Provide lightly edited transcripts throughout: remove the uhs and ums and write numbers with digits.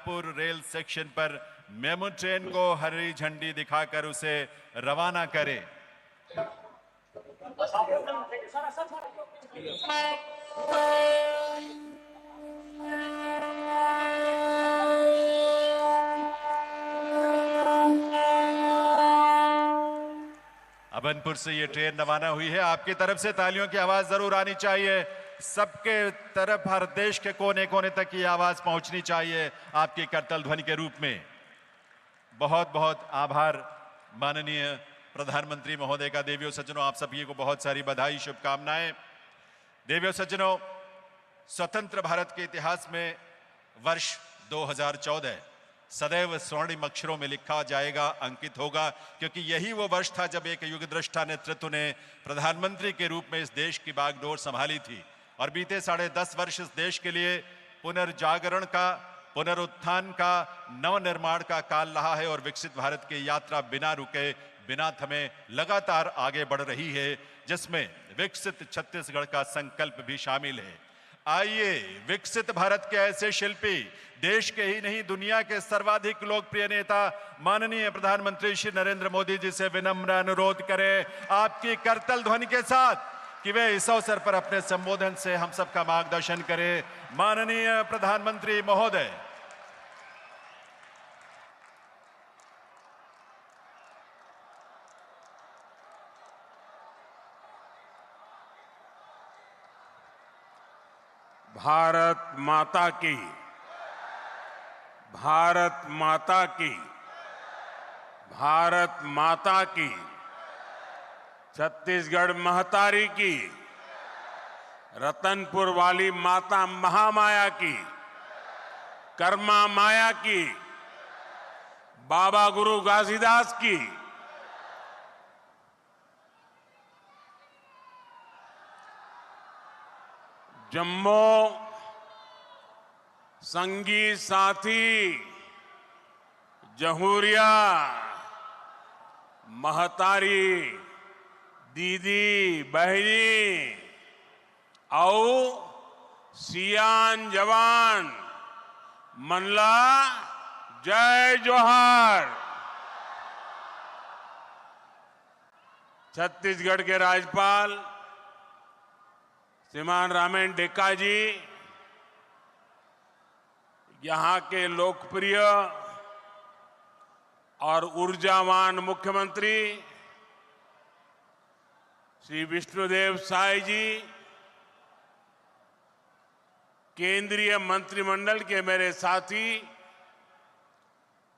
Raipur rail section पर MEMU train को हरी झंडी दिखाकर उसे रवाना करें। अभनपुर से ये ट्रेन रवाना हुई है। आपकी तरफ से तालियों की आवाज जरूर आनी चाहिए। सबके तरफ, हर देश के कोने कोने तक ये आवाज पहुंचनी चाहिए आपकी करतल ध्वनि के रूप में। बहुत बहुत आभार माननीय प्रधानमंत्री महोदय का। देवियों सज्जनों, आप सभी को बहुत सारी बधाई, शुभकामनाएं। देवियों सज्जनों, स्वतंत्र भारत के इतिहास में वर्ष 2014 सदैव स्वर्णिम अक्षरों में लिखा जाएगा, अंकित होगा, क्योंकि यही वो वर्ष था जब एक युगदृष्टा नेतृत्व ने प्रधानमंत्री के रूप में इस देश की बागडोर संभाली थी। और बीते 10.5 वर्ष इस देश के लिए पुनर्जागरण का, पुनरुत्थान का, नवनिर्माण का काल रहा है और विकसित भारत की यात्रा बिना रुके, बिना थमे लगातार आगे बढ़ रही है, जिसमें विकसित छत्तीसगढ़ का संकल्प भी शामिल है। आइए विकसित भारत के ऐसे शिल्पी, देश के ही नहीं दुनिया के सर्वाधिक लोकप्रिय नेता माननीय प्रधानमंत्री श्री नरेंद्र मोदी जी से विनम्र अनुरोध करें आपकी करतल ध्वनि के साथ कि वे इस अवसर पर अपने संबोधन से हम सबका मार्गदर्शन करें। माननीय प्रधानमंत्री महोदय। भारत माता की, भारत माता की, भारत माता की, छत्तीसगढ़ महतारी की, रतनपुर वाली माता महामाया की, कर्मा माया की, बाबा गुरु घासीदास की, जम्मू संगी साथी, जहूरिया, महतारी, दीदी, बहनी और सियान जवान, मनला, जय जोहार। छत्तीसगढ़ के राज्यपाल श्रीमान रामेन डेका जी, यहां के लोकप्रिय और ऊर्जावान मुख्यमंत्री श्री विष्णुदेव साय जी, केंद्रीय मंत्रिमंडल के मेरे साथी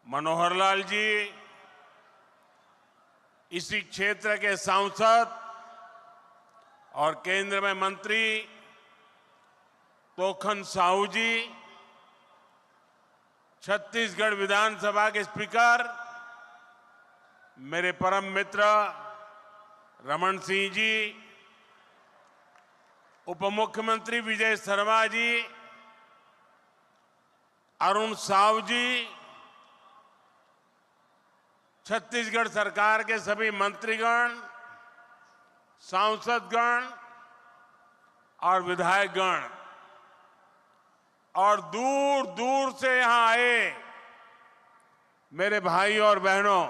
मनोहर लाल जी, इसी क्षेत्र के सांसद और केंद्र में मंत्री तोखन साहू जी, छत्तीसगढ़ विधानसभा के स्पीकर मेरे परम मित्र रमन सिंह जी, उप मुख्यमंत्री विजय शर्मा जी, अरुण साव जी, छत्तीसगढ़ सरकार के सभी मंत्रीगण, सांसदगण और विधायकगण और दूर दूर से यहां आए मेरे भाई और बहनों,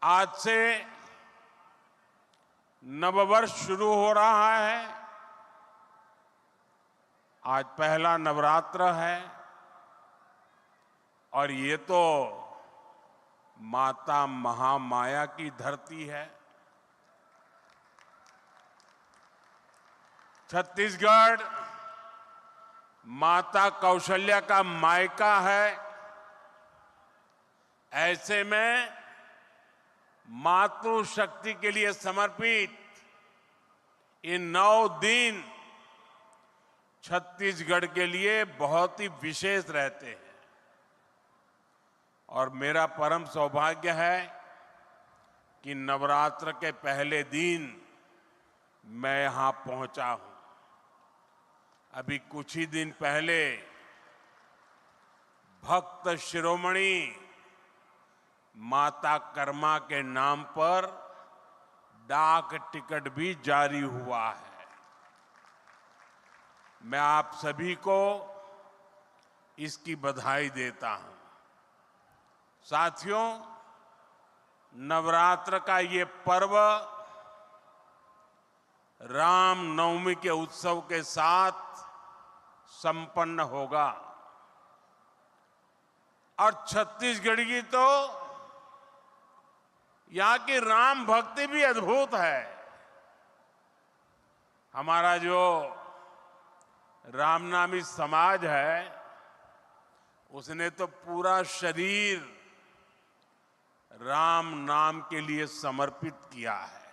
आज से नववर्ष शुरू हो रहा है। आज पहला नवरात्र है और ये तो माता महामाया की धरती है। छत्तीसगढ़ माता कौशल्या का मायका है। ऐसे में मातृशक्ति के लिए समर्पित ये 9 दिन छत्तीसगढ़ के लिए बहुत ही विशेष रहते हैं और मेरा परम सौभाग्य है कि नवरात्र के पहले दिन मैं यहां पहुंचा हूं। अभी कुछ ही दिन पहले भक्त शिरोमणि माता कर्मा के नाम पर डाक टिकट भी जारी हुआ है। मैं आप सभी को इसकी बधाई देता हूं। साथियों, नवरात्र का ये पर्व राम नवमी के उत्सव के साथ संपन्न होगा और छत्तीसगढ़ की तो यहां की राम भक्ति भी अद्भुत है। हमारा जो रामनामी समाज है, उसने तो पूरा शरीर राम नाम के लिए समर्पित किया है।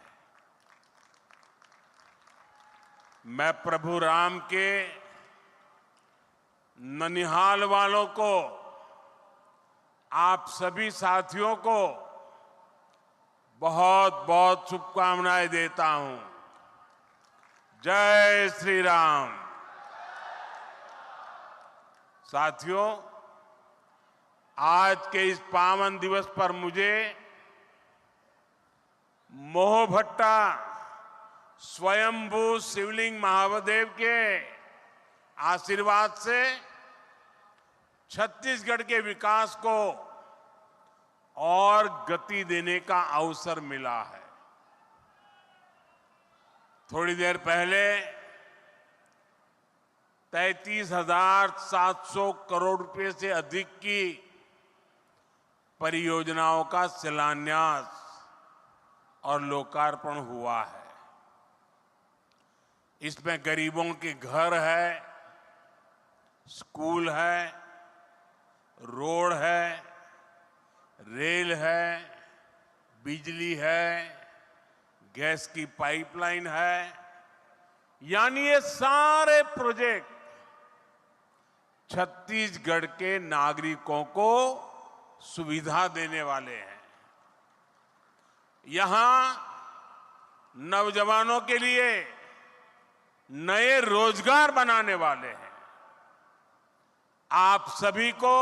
मैं प्रभु राम के ननिहाल वालों को, आप सभी साथियों को बहुत बहुत शुभकामनाएं देता हूं। जय श्री राम। साथियों, आज के इस पावन दिवस पर मुझे मोहभट्टा स्वयंभू शिवलिंग महादेव के आशीर्वाद से छत्तीसगढ़ के विकास को और गति देने का अवसर मिला है। थोड़ी देर पहले 33,700 करोड़ रुपए से अधिक की परियोजनाओं का शिलान्यास और लोकार्पण हुआ है। इसमें गरीबों के घर है, स्कूल है, रोड है, रेल है, बिजली है, गैस की पाइपलाइन है, यानी ये सारे प्रोजेक्ट छत्तीसगढ़ के नागरिकों को सुविधा देने वाले हैं। यहां नौजवानों के लिए नए रोजगार बनाने वाले हैं। आप सभी को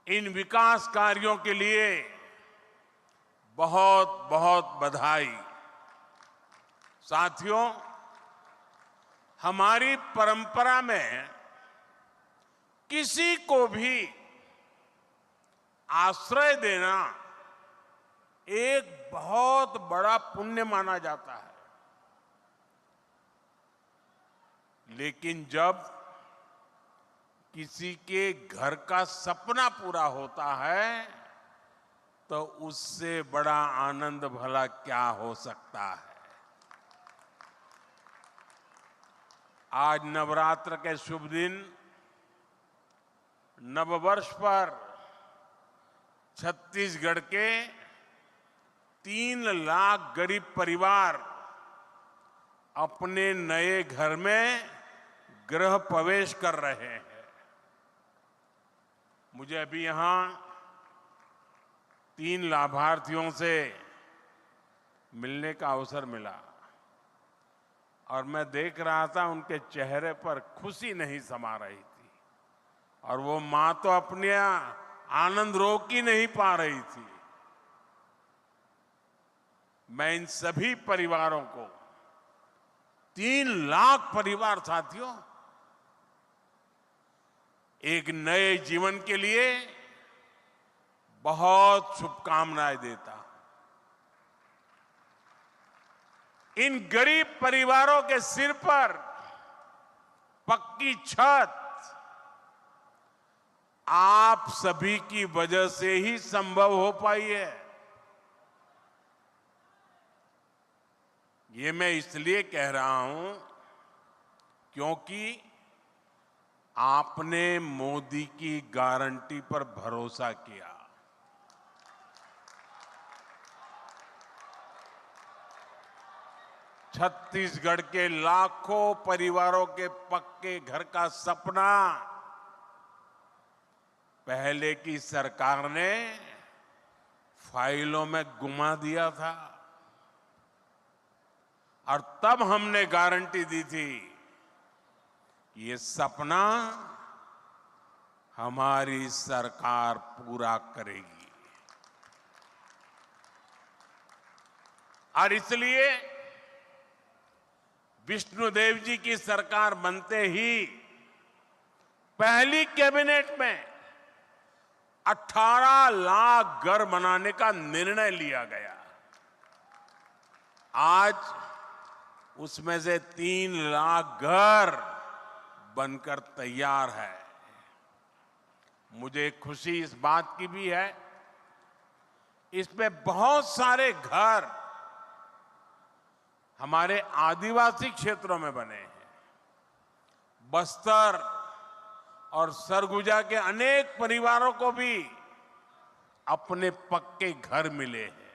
इन विकास कार्यों के लिए बहुत बहुत बधाई। साथियों, हमारी परंपरा में किसी को भी आश्रय देना एक बहुत बड़ा पुण्य माना जाता है। लेकिन जब किसी के घर का सपना पूरा होता है तो उससे बड़ा आनंद भला क्या हो सकता है। आज नवरात्र के शुभ दिन, नववर्ष पर छत्तीसगढ़ के 3 लाख गरीब परिवार अपने नए घर में गृह प्रवेश कर रहे हैं। मुझे अभी यहां 3 लाभार्थियों से मिलने का अवसर मिला और मैं देख रहा था उनके चेहरे पर खुशी नहीं समा रही थी और वो मां तो अपने आनंद रोक ही नहीं पा रही थी। मैं इन सभी परिवारों को, 3 लाख परिवार साथियों, एक नए जीवन के लिए बहुत शुभकामनाएं देता हूं। इन गरीब परिवारों के सिर पर पक्की छत आप सभी की वजह से ही संभव हो पाई है। ये मैं इसलिए कह रहा हूं क्योंकि आपने मोदी की गारंटी पर भरोसा किया। छत्तीसगढ़ के लाखों परिवारों के पक्के घर का सपना पहले की सरकार ने फाइलों में गुमा दिया था और तब हमने गारंटी दी थी ये सपना हमारी सरकार पूरा करेगी। और इसलिए विष्णुदेव जी की सरकार बनते ही पहली कैबिनेट में 18 लाख घर बनाने का निर्णय लिया गया। आज उसमें से 3 लाख घर बनकर तैयार है। मुझे खुशी इस बात की भी है, इसमें बहुत सारे घर हमारे आदिवासी क्षेत्रों में बने हैं। बस्तर और सरगुजा के अनेक परिवारों को भी अपने पक्के घर मिले हैं।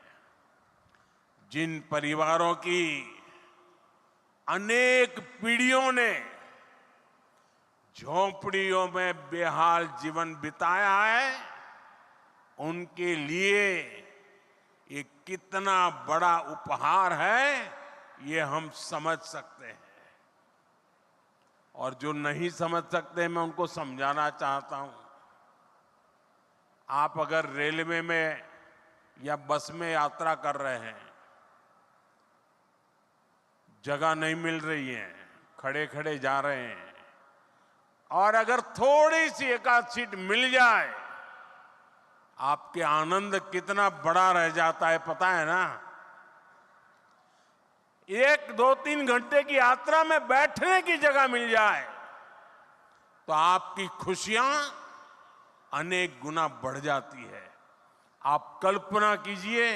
जिन परिवारों की अनेक पीढ़ियों ने झोंपड़ियों में बेहाल जीवन बिताया है, उनके लिए ये कितना बड़ा उपहार है, ये हम समझ सकते हैं। और जो नहीं समझ सकते, मैं उनको समझाना चाहता हूं। आप अगर रेलवे में या बस में यात्रा कर रहे हैं, जगह नहीं मिल रही है, खड़े खड़े जा रहे हैं, और अगर थोड़ी सी एक आध सीट मिल जाए, आपके आनंद कितना बड़ा रह जाता है पता है ना। 1, 2, 3 घंटे की यात्रा में बैठने की जगह मिल जाए तो आपकी खुशियां अनेक गुना बढ़ जाती है। आप कल्पना कीजिए,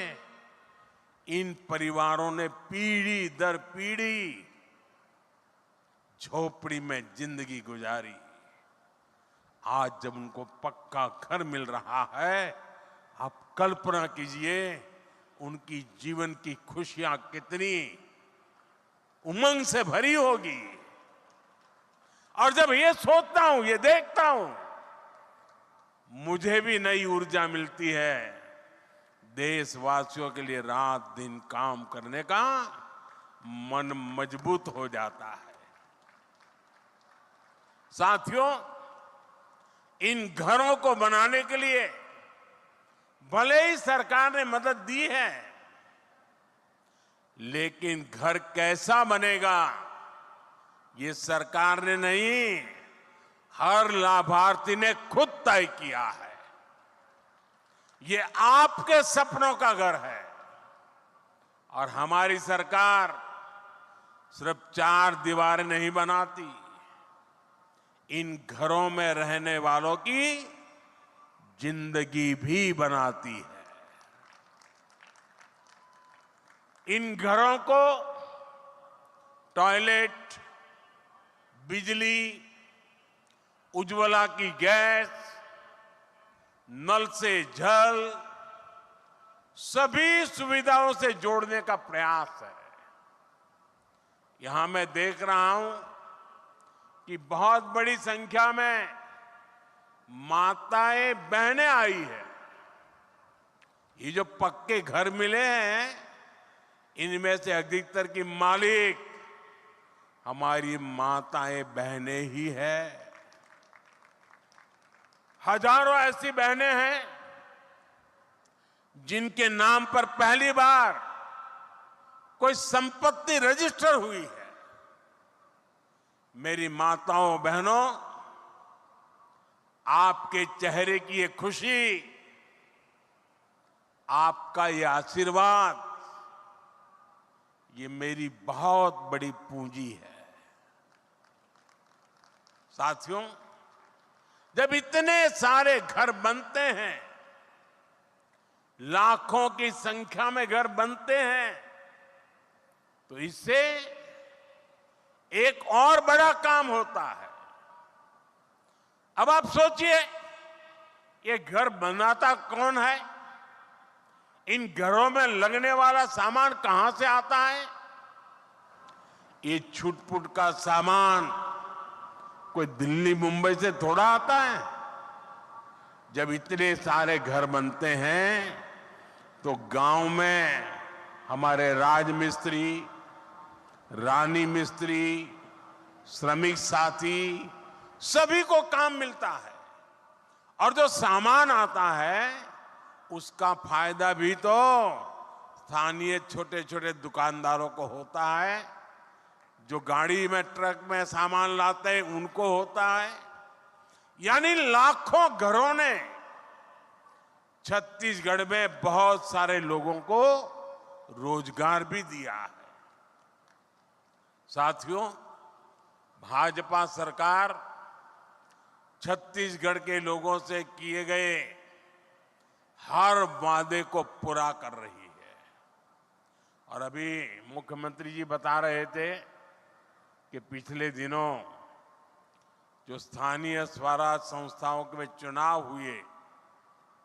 इन परिवारों ने पीढ़ी दर पीढ़ी झोपड़ी में जिंदगी गुजारी। आज जब उनको पक्का घर मिल रहा है, आप कल्पना कीजिए उनकी जीवन की खुशियां कितनी उमंग से भरी होगी। और जब ये सोचता हूं, ये देखता हूं, मुझे भी नई ऊर्जा मिलती है। देशवासियों के लिए रात दिन काम करने का मन मजबूत हो जाता है। साथियों, इन घरों को बनाने के लिए भले ही सरकार ने मदद दी है, लेकिन घर कैसा बनेगा ये सरकार ने नहीं, हर लाभार्थी ने खुद तय किया है। ये आपके सपनों का घर है। और हमारी सरकार सिर्फ 4 दीवारें नहीं बनाती, इन घरों में रहने वालों की जिंदगी भी बनाती है। इन घरों को टॉयलेट, बिजली, उज्ज्वला की गैस, नल से जल, सभी सुविधाओं से जोड़ने का प्रयास है। यहां मैं देख रहा हूं कि बहुत बड़ी संख्या में माताएं बहनें आई है। ये जो पक्के घर मिले हैं, इनमें से अधिकतर की मालिक हमारी माताएं बहनें ही है। हजारों ऐसी बहनें हैं जिनके नाम पर पहली बार कोई संपत्ति रजिस्टर हुई है। मेरी माताओं बहनों, आपके चेहरे की ये खुशी, आपका ये आशीर्वाद, ये मेरी बहुत बड़ी पूंजी है। साथियों, जब इतने सारे घर बनते हैं, लाखों की संख्या में घर बनते हैं, तो इससे एक और बड़ा काम होता है। अब आप सोचिए, ये घर बनाता कौन है? इन घरों में लगने वाला सामान कहां से आता है? ये छुटपुट का सामान कोई दिल्ली मुंबई से थोड़ा आता है। जब इतने सारे घर बनते हैं तो गांव में हमारे राजमिस्त्री, रानी मिस्त्री, श्रमिक साथी, सभी को काम मिलता है। और जो सामान आता है उसका फायदा भी तो स्थानीय छोटे छोटे दुकानदारों को होता है, जो गाड़ी में ट्रक में सामान लाते हैं उनको होता है। यानी लाखों घरों ने छत्तीसगढ़ में बहुत सारे लोगों को रोजगार भी दिया है। साथियों, भाजपा सरकार छत्तीसगढ़ के लोगों से किए गए हर वादे को पूरा कर रही है। और अभी मुख्यमंत्री जी बता रहे थे कि पिछले दिनों जो स्थानीय स्वराज संस्थाओं के में चुनाव हुए,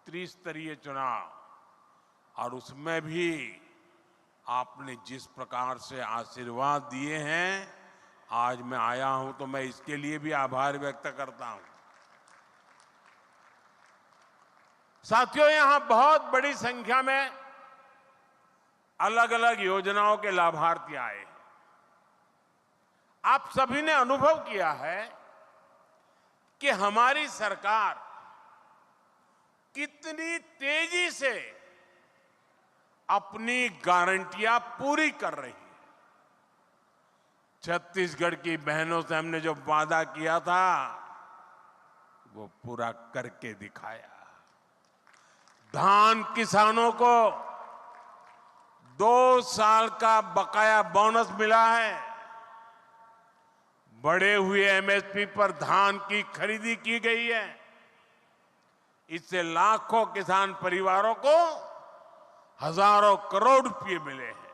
त्रिस्तरीय चुनाव, और उसमें भी आपने जिस प्रकार से आशीर्वाद दिए हैं, आज मैं आया हूं तो मैं इसके लिए भी आभार व्यक्त करता हूं। साथियों, यहां बहुत बड़ी संख्या में अलग अलग योजनाओं के लाभार्थी आए हैं। आप सभी ने अनुभव किया है कि हमारी सरकार कितनी तेजी से अपनी गारंटियां पूरी कर रही है। छत्तीसगढ़ की बहनों से हमने जो वादा किया था वो पूरा करके दिखाया। धान किसानों को 2 साल का बकाया बोनस मिला है। बढ़े हुए एमएसपी पर धान की खरीदी की गई है। इससे लाखों किसान परिवारों को हजारों करोड़ रुपए मिले हैं।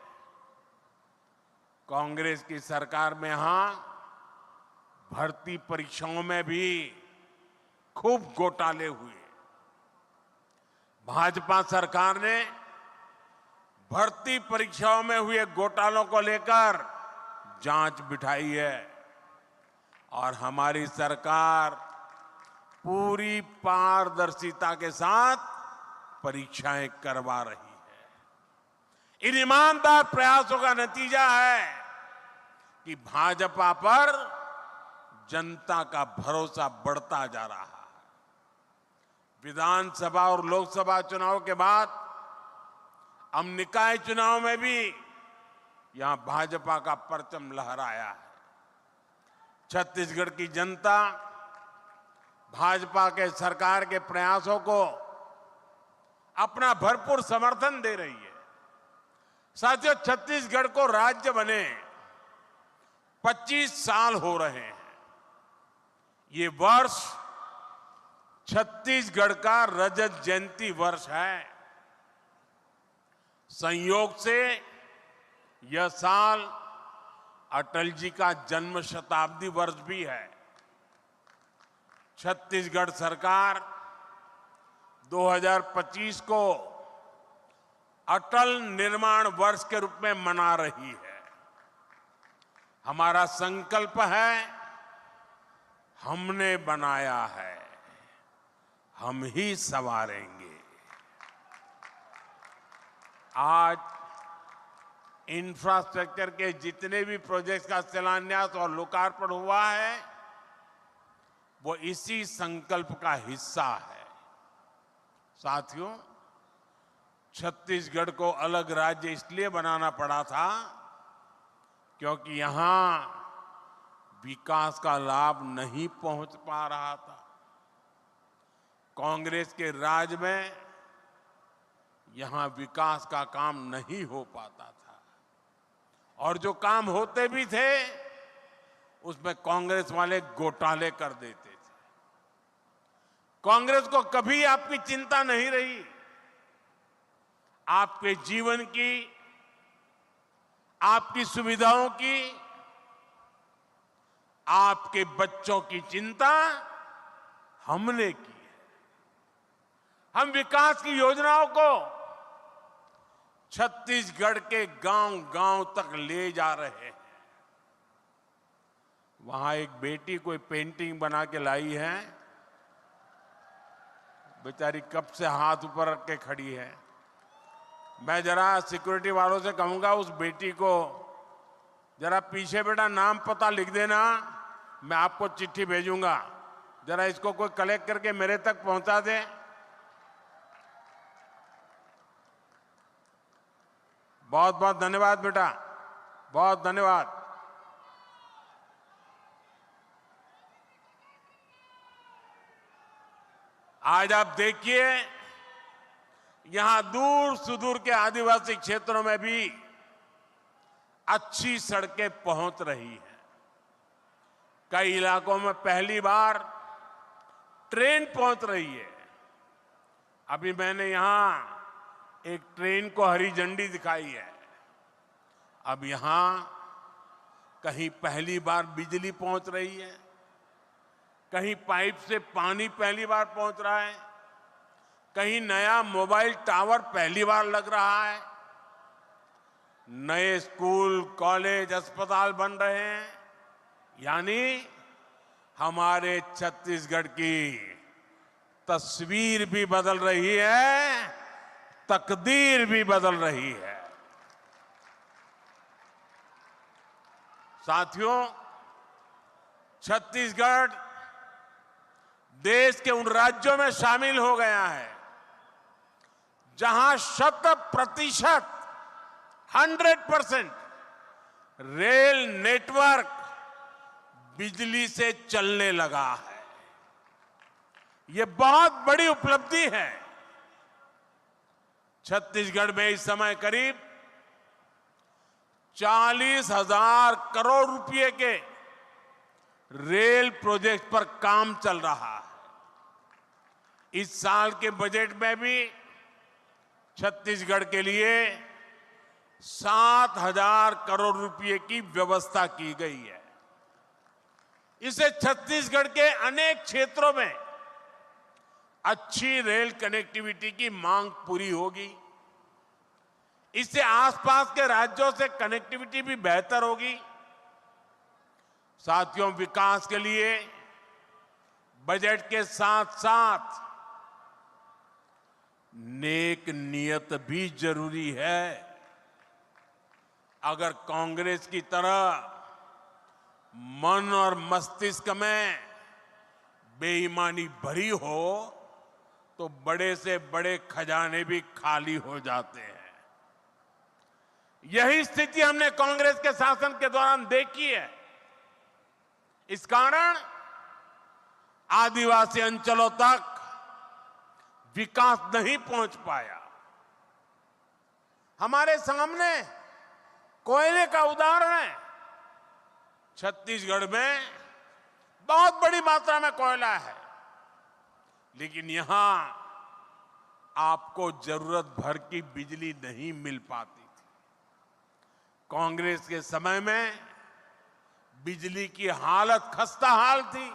कांग्रेस की सरकार में यहां भर्ती परीक्षाओं में भी खूब घोटाले हुए। भाजपा सरकार ने भर्ती परीक्षाओं में हुए घोटालों को लेकर जांच बिठाई है और हमारी सरकार पूरी पारदर्शिता के साथ परीक्षाएं करवा रही है। इन ईमानदार प्रयासों का नतीजा है कि भाजपा पर जनता का भरोसा बढ़ता जा रहा है। विधानसभा और लोकसभा चुनाव के बाद अब निकाय चुनाव में भी यहां भाजपा का परचम लहराया है। छत्तीसगढ़ की जनता भाजपा के सरकार के प्रयासों को अपना भरपूर समर्थन दे रही है। साथियों, छत्तीसगढ़ को राज्य बने 25 साल हो रहे हैं। ये वर्ष छत्तीसगढ़ का रजत जयंती वर्ष है। संयोग से यह साल अटल जी का जन्म शताब्दी वर्ष भी है। छत्तीसगढ़ सरकार 2025 को अटल निर्माण वर्ष के रूप में मना रही है। हमारा संकल्प है, हमने बनाया है, हम ही संवारेंगे। आज इंफ्रास्ट्रक्चर के जितने भी प्रोजेक्ट्स का शिलान्यास और लोकार्पण हुआ है वो इसी संकल्प का हिस्सा है। साथियों, छत्तीसगढ़ को अलग राज्य इसलिए बनाना पड़ा था क्योंकि यहां विकास का लाभ नहीं पहुंच पा रहा था। कांग्रेस के राज में यहां विकास का काम नहीं हो पाता था और जो काम होते भी थे उसमें कांग्रेस वाले घोटाले कर देते थे। कांग्रेस को कभी आपकी चिंता नहीं रही। आपके जीवन की, आपकी सुविधाओं की, आपके बच्चों की चिंता हमने की है। हम विकास की योजनाओं को छत्तीसगढ़ के गांव-गांव तक ले जा रहे हैं। वहां एक बेटी कोई पेंटिंग बना के लाई है, बेचारी कब से हाथ ऊपर रख के खड़ी है। मैं जरा सिक्योरिटी वालों से कहूंगा उस बेटी को जरा पीछे बेटा नाम पता लिख देना, मैं आपको चिट्ठी भेजूंगा, जरा इसको कोई कलेक्ट करके मेरे तक पहुंचा दे। बहुत बहुत धन्यवाद बेटा, बहुत धन्यवाद। आज आप देखिए यहां दूर सुदूर के आदिवासी क्षेत्रों में भी अच्छी सड़कें पहुंच रही हैं। कई इलाकों में पहली बार ट्रेन पहुंच रही है। अभी मैंने यहां एक ट्रेन को हरी झंडी दिखाई है। अब यहां कहीं पहली बार बिजली पहुंच रही है, कहीं पाइप से पानी पहली बार पहुंच रहा है, कहीं नया मोबाइल टावर पहली बार लग रहा है, नए स्कूल, कॉलेज, अस्पताल बन रहे हैं। यानी हमारे छत्तीसगढ़ की तस्वीर भी बदल रही है, तकदीर भी बदल रही है। साथियों, छत्तीसगढ़ देश के उन राज्यों में शामिल हो गया है जहां 100% 100% रेल नेटवर्क बिजली से चलने लगा है। यह बहुत बड़ी उपलब्धि है। छत्तीसगढ़ में इस समय करीब 40,000 करोड़ रुपए के रेल प्रोजेक्ट पर काम चल रहा है। इस साल के बजट में भी छत्तीसगढ़ के लिए 7,000 करोड़ रुपए की व्यवस्था की गई है। इससे छत्तीसगढ़ के अनेक क्षेत्रों में अच्छी रेल कनेक्टिविटी की मांग पूरी होगी। इससे आसपास के राज्यों से कनेक्टिविटी भी बेहतर होगी। साथियों, विकास के लिए बजट के साथ साथ नेक नियत भी जरूरी है। अगर कांग्रेस की तरह मन और मस्तिष्क में बेईमानी भरी हो तो बड़े से बड़े खजाने भी खाली हो जाते हैं। यही स्थिति हमने कांग्रेस के शासन के दौरान देखी है। इस कारण आदिवासी अंचलों तक विकास नहीं पहुंच पाया। हमारे सामने कोयले का उदाहरण है। छत्तीसगढ़ में बहुत बड़ी मात्रा में कोयला है, लेकिन यहां आपको जरूरत भर की बिजली नहीं मिल पाती थी। कांग्रेस के समय में बिजली की हालत खस्ता हाल थी।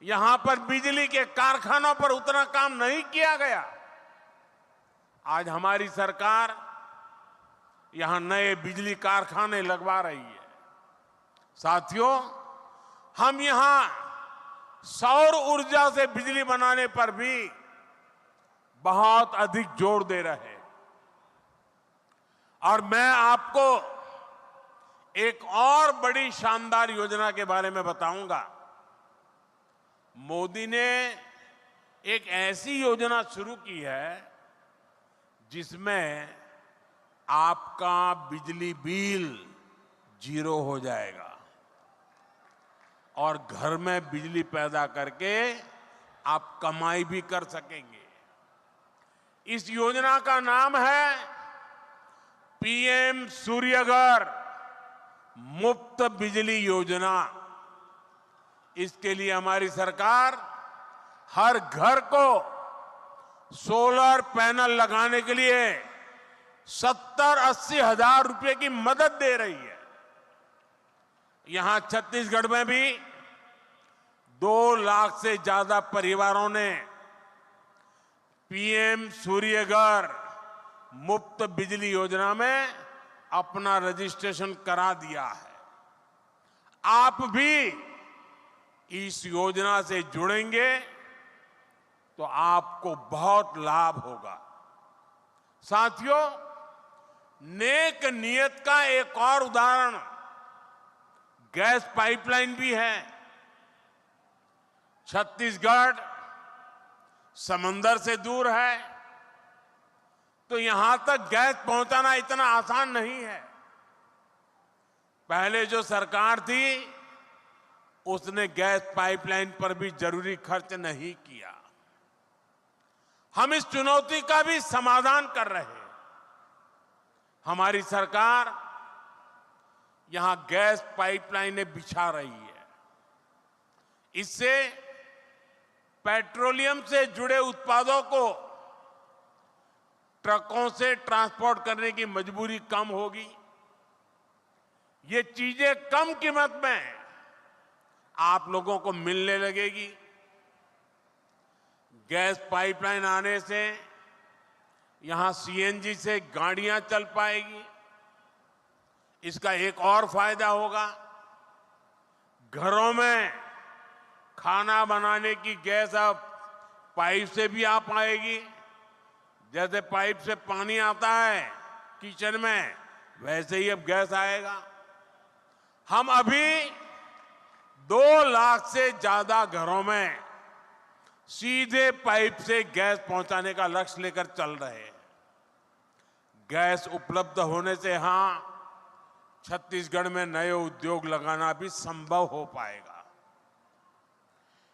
यहां पर बिजली के कारखानों पर उतना काम नहीं किया गया। आज हमारी सरकार यहां नए बिजली कारखाने लगवा रही है। साथियों, हम यहां सौर ऊर्जा से बिजली बनाने पर भी बहुत अधिक जोर दे रहे हैं। और मैं आपको एक और बड़ी शानदार योजना के बारे में बताऊंगा। मोदी ने एक ऐसी योजना शुरू की है जिसमें आपका बिजली बिल 0 हो जाएगा और घर में बिजली पैदा करके आप कमाई भी कर सकेंगे। इस योजना का नाम है पीएम सूर्यघर मुफ्त बिजली योजना। इसके लिए हमारी सरकार हर घर को सोलर पैनल लगाने के लिए 70-80 हजार रुपए की मदद दे रही है। यहां छत्तीसगढ़ में भी 2 लाख से ज्यादा परिवारों ने पीएम सूर्यघर मुफ्त बिजली योजना में अपना रजिस्ट्रेशन करा दिया है। आप भी इस योजना से जुड़ेंगे तो आपको बहुत लाभ होगा। साथियों, नेक नियत का एक और उदाहरण गैस पाइपलाइन भी है। छत्तीसगढ़ समंदर से दूर है, तो यहां तक गैस पहुंचाना इतना आसान नहीं है। पहले जो सरकार थी उसने गैस पाइपलाइन पर भी जरूरी खर्च नहीं किया। हम इस चुनौती का भी समाधान कर रहे हैं। हमारी सरकार यहां गैस पाइपलाइनें बिछा रही है। इससे पेट्रोलियम से जुड़े उत्पादों को ट्रकों से ट्रांसपोर्ट करने की मजबूरी कम होगी। ये चीजें कम कीमत में आप लोगों को मिलने लगेगी। गैस पाइपलाइन आने से यहां सीएनजी से गाड़ियां चल पाएगी। इसका एक और फायदा होगा, घरों में खाना बनाने की गैस अब पाइप से भी आ पाएगी। जैसे पाइप से पानी आता है किचन में, वैसे ही अब गैस आएगा। हम अभी 2 लाख से ज्यादा घरों में सीधे पाइप से गैस पहुंचाने का लक्ष्य लेकर चल रहे हैं। गैस उपलब्ध होने से यहां छत्तीसगढ़ में नए उद्योग लगाना भी संभव हो पाएगा।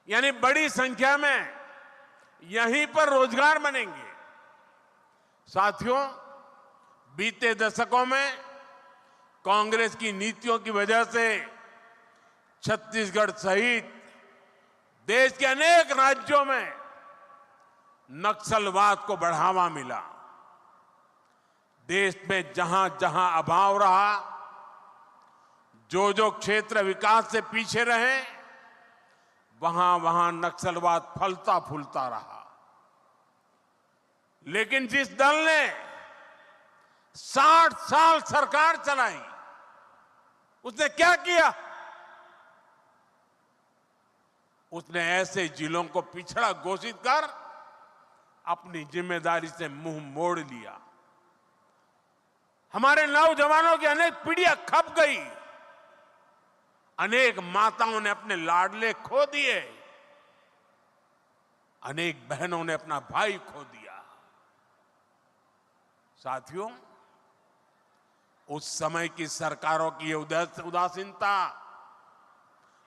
यानी बड़ी संख्या में यहीं पर रोजगार बनेंगे। साथियों, बीते दशकों में कांग्रेस की नीतियों की वजह से छत्तीसगढ़ सहित देश के अनेक राज्यों में नक्सलवाद को बढ़ावा मिला। देश में जहां जहां अभाव रहा, जो क्षेत्र विकास से पीछे रहे, वहां वहां नक्सलवाद फलता फूलता रहा। लेकिन जिस दल ने 60 साल सरकार चलाई, उसने क्या किया? उसने ऐसे जिलों को पिछड़ा घोषित कर अपनी जिम्मेदारी से मुंह मोड़ लिया। हमारे नौजवानों की अनेक पीढ़ियां खप गई। अनेक माताओं ने अपने लाडले खो दिए। अनेक बहनों ने अपना भाई खो दिया। साथियों, उस समय की सरकारों की ये उदासीनता,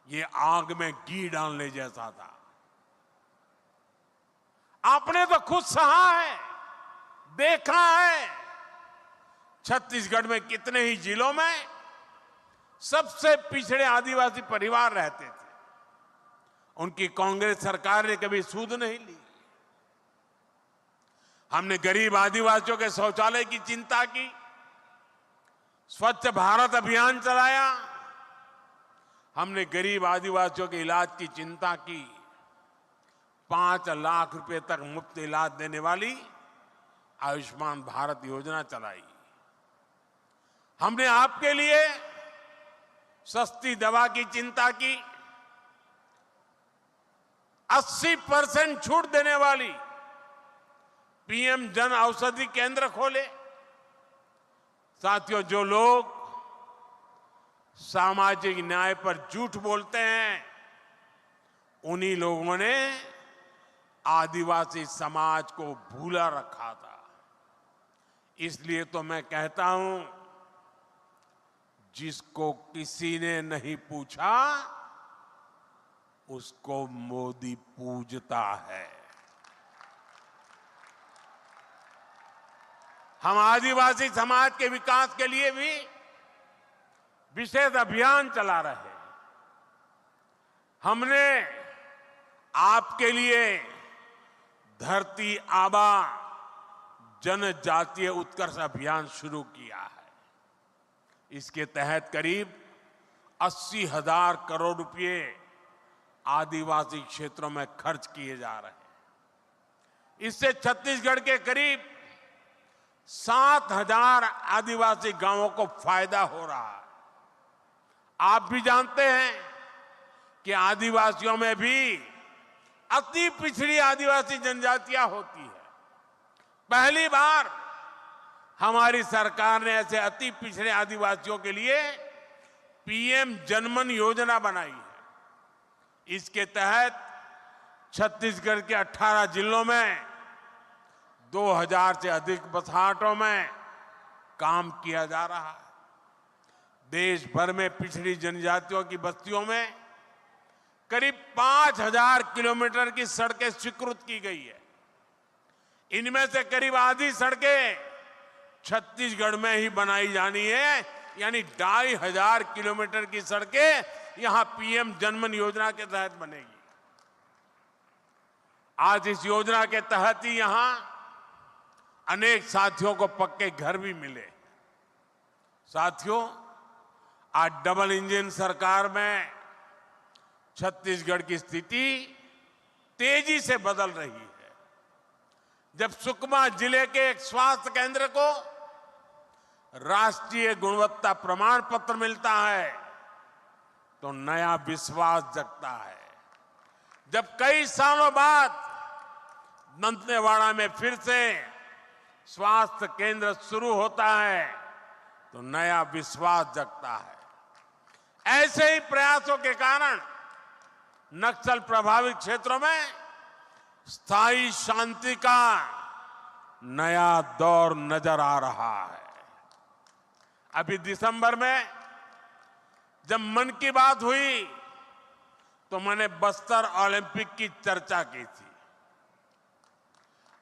ये आग में घी डालने जैसा था। आपने तो खुद सहा है, देखा है। छत्तीसगढ़ में कितने ही जिलों में सबसे पिछड़े आदिवासी परिवार रहते थे। उनकी कांग्रेस सरकार ने कभी सूद नहीं ली। हमने गरीब आदिवासियों के शौचालय की चिंता की, स्वच्छ भारत अभियान चलाया। हमने गरीब आदिवासियों के इलाज की चिंता की। 5 लाख रुपए तक मुफ्त इलाज देने वाली आयुष्मान भारत योजना चलाई। हमने आपके लिए सस्ती दवा की चिंता की। 80% छूट देने वाली पीएम जन औषधि केंद्र खोले। साथियों, जो लोग सामाजिक न्याय पर झूठ बोलते हैं, उन्हीं लोगों ने आदिवासी समाज को भूला रखा था। इसलिए तो मैं कहता हूं, जिसको किसी ने नहीं पूछा, उसको मोदी पूजता है। हम आदिवासी समाज के विकास के लिए भी विशेष अभियान चला रहे हैं। हमने आपके लिए धरती आबा जनजातीय उत्कर्ष अभियान शुरू किया है। इसके तहत करीब 80,000 करोड़ रुपए आदिवासी क्षेत्रों में खर्च किए जा रहे हैं। इससे छत्तीसगढ़ के करीब 7,000 आदिवासी गांवों को फायदा हो रहा है। आप भी जानते हैं कि आदिवासियों में भी अति पिछड़ी आदिवासी जनजातियां होती है। पहली बार हमारी सरकार ने ऐसे अति पिछड़े आदिवासियों के लिए पीएम जनमन योजना बनाई है। इसके तहत छत्तीसगढ़ के 18 जिलों में 2000 से अधिक बसाहटों में काम किया जा रहा है। देश भर में पिछड़ी जनजातियों की बस्तियों में करीब 5000 किलोमीटर की सड़कें स्वीकृत की गई है। इनमें से करीब आधी सड़कें छत्तीसगढ़ में ही बनाई जानी है, यानी 2500 किलोमीटर की सड़कें यहां पीएम जनमन योजना के तहत बनेगी। आज इस योजना के तहत ही यहां अनेक साथियों को पक्के घर भी मिले। साथियों, आज डबल इंजन सरकार में छत्तीसगढ़ की स्थिति तेजी से बदल रही है। जब सुकमा जिले के एक स्वास्थ्य केंद्र को राष्ट्रीय गुणवत्ता प्रमाण पत्र मिलता है तो नया विश्वास जगता है। जब कई सालों बाद दंतेवाड़ा में फिर से स्वास्थ्य केंद्र शुरू होता है तो नया विश्वास जगता है। ऐसे ही प्रयासों के कारण नक्सल प्रभावित क्षेत्रों में स्थायी शांति का नया दौर नजर आ रहा है। अभी दिसंबर में जब मन की बात हुई तो मैंने बस्तर ओलंपिक की चर्चा की थी।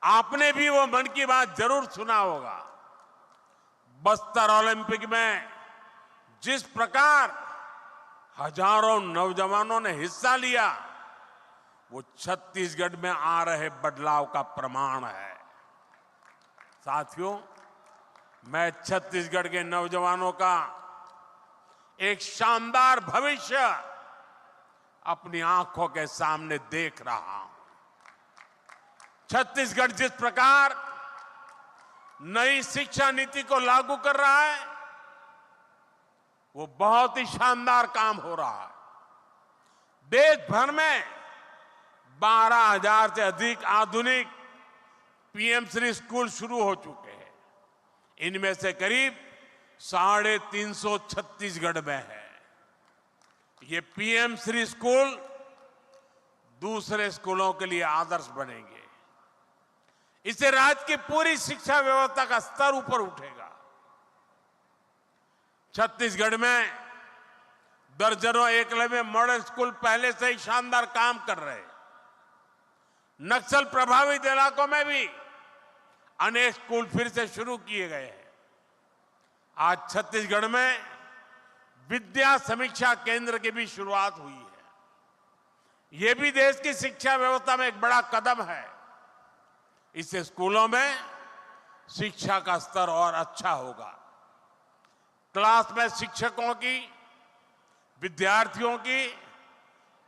आपने भी वो मन की बात जरूर सुना होगा। बस्तर ओलंपिक में जिस प्रकार हजारों नौजवानों ने हिस्सा लिया, वो छत्तीसगढ़ में आ रहे बदलाव का प्रमाण है। साथियों, मैं छत्तीसगढ़ के नौजवानों का एक शानदार भविष्य अपनी आंखों के सामने देख रहा हूं। छत्तीसगढ़ जिस प्रकार नई शिक्षा नीति को लागू कर रहा है, वो बहुत ही शानदार काम हो रहा है। देश भर में 12,000 से अधिक आधुनिक पीएम श्री स्कूल शुरू हो चुके हैं। इनमें से करीब 350 छत्तीसगढ़ में है। ये पीएम श्री स्कूल दूसरे स्कूलों के लिए आदर्श बनेंगे। इससे राज्य की पूरी शिक्षा व्यवस्था का स्तर ऊपर उठेगा। छत्तीसगढ़ में दर्जनों एकलव्य मॉडल स्कूल पहले से ही शानदार काम कर रहे हैं। नक्सल प्रभावित इलाकों में भी अनेक स्कूल फिर से शुरू किए गए हैं। आज छत्तीसगढ़ में विद्या समीक्षा केंद्र की भी शुरुआत हुई है। यह भी देश की शिक्षा व्यवस्था में एक बड़ा कदम है। इससे स्कूलों में शिक्षा का स्तर और अच्छा होगा। क्लास में शिक्षकों की, विद्यार्थियों की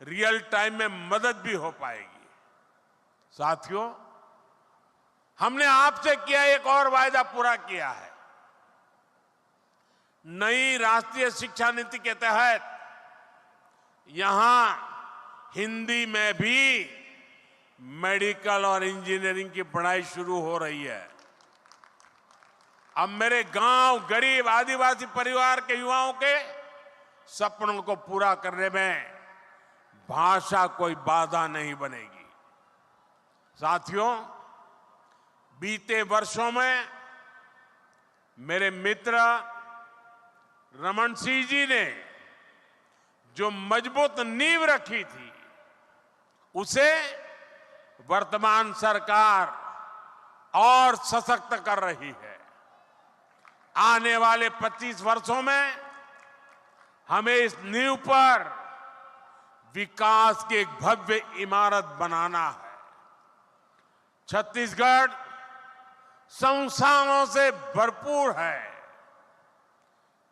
रियल टाइम में मदद भी हो पाएगी। साथियों, हमने आपसे किया एक और वायदा पूरा किया है। नई राष्ट्रीय शिक्षा नीति के तहत यहां हिंदी में भी मेडिकल और इंजीनियरिंग की पढ़ाई शुरू हो रही है। अब मेरे गांव, गरीब आदिवासी परिवार के युवाओं के सपनों को पूरा करने में भाषा कोई बाधा नहीं बनेगी। साथियों, बीते वर्षों में मेरे मित्र रमन सिंह जी ने जो मजबूत नींव रखी थी, उसे वर्तमान सरकार और सशक्त कर रही है। आने वाले 25 वर्षों में हमें इस नींव पर विकास की एक भव्य इमारत बनाना है। छत्तीसगढ़ संसाधनों से भरपूर है।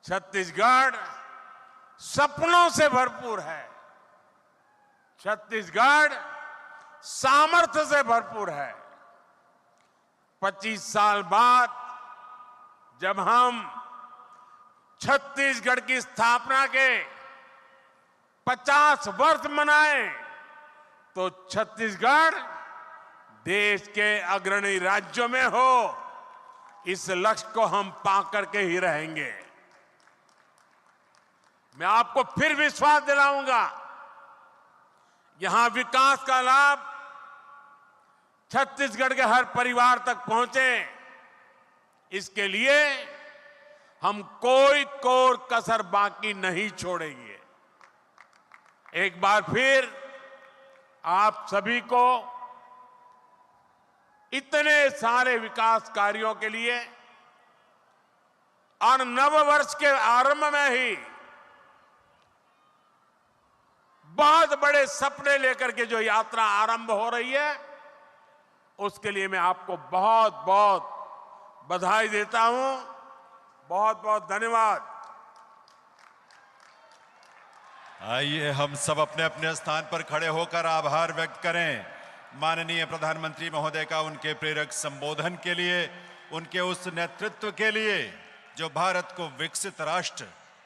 छत्तीसगढ़ सपनों से भरपूर है। छत्तीसगढ़ सामर्थ्य से भरपूर है। 25 साल बाद जब हम छत्तीसगढ़ की स्थापना के 50 वर्ष मनाएं, तो छत्तीसगढ़ देश के अग्रणी राज्यों में हो, इस लक्ष्य को हम पाकर के ही रहेंगे। मैं आपको फिर विश्वास दिलाऊंगा, यहां विकास का लाभ छत्तीसगढ़ के हर परिवार तक पहुंचे, इसके लिए हम कोई कोर कसर बाकी नहीं छोड़ेंगे। एक बार फिर आप सभी को इतने सारे विकास कार्यों के लिए और नव वर्ष के आरंभ में ही बहुत बड़े सपने लेकर के जो यात्रा आरंभ हो रही है, उसके लिए मैं आपको बहुत बहुत बधाई देता हूं। बहुत बहुत धन्यवाद। आइए हम सब अपने अपने स्थान पर खड़े होकर आभार व्यक्त करें माननीय प्रधानमंत्री महोदय का उनके प्रेरक संबोधन के लिए, उनके उस नेतृत्व के लिए जो भारत को विकसित राष्ट्र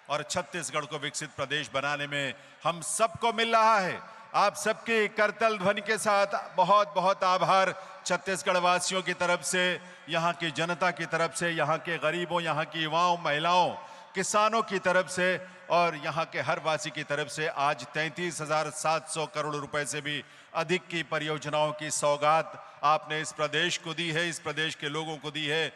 और छत्तीसगढ़ को विकसित प्रदेश बनाने में हम सबको मिल रहा है। आप सबकी करतल ध्वनि के साथ बहुत बहुत आभार छत्तीसगढ़ वासियों की तरफ से, यहाँ की जनता की तरफ से, यहाँ के गरीबों, यहाँ की युवाओं, महिलाओं, किसानों की तरफ से और यहाँ के हर वासी की तरफ से। आज 33,700 करोड़ रुपए से भी अधिक की परियोजनाओं की सौगात आपने इस प्रदेश को दी है, इस प्रदेश के लोगों को दी है।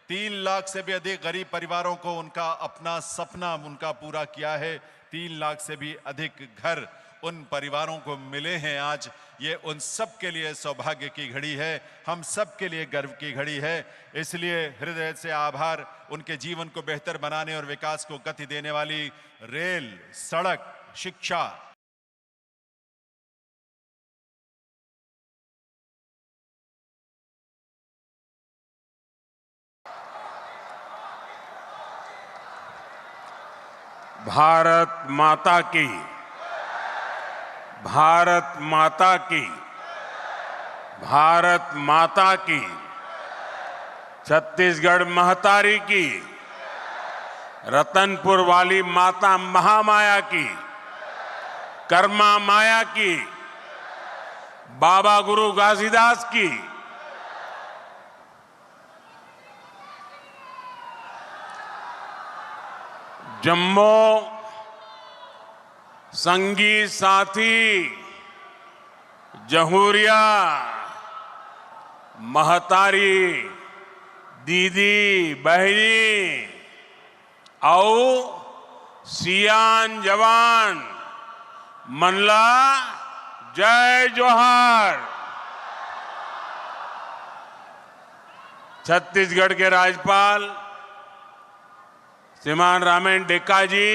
3 लाख से भी अधिक गरीब परिवारों को उनका अपना सपना उनका पूरा किया है। 3 लाख से भी अधिक घर उन परिवारों को मिले हैं। आज ये उन सब के लिए सौभाग्य की घड़ी है, हम सब के लिए गर्व की घड़ी है। इसलिए हृदय से आभार। उनके जीवन को बेहतर बनाने और विकास को गति देने वाली रेल, सड़क, शिक्षा, भारत माता की, भारत माता की, भारत माता की, छत्तीसगढ़ महतारी की, रतनपुर वाली माता महामाया की, कर्मा माया की, बाबा गुरु घासीदास की, जम्मो संगी साथी जहूरिया महतारी दीदी बहनी औ सियान जवान मनला जय जोहार। छत्तीसगढ़ के राज्यपाल श्रीमान रामेन डेक्का जी,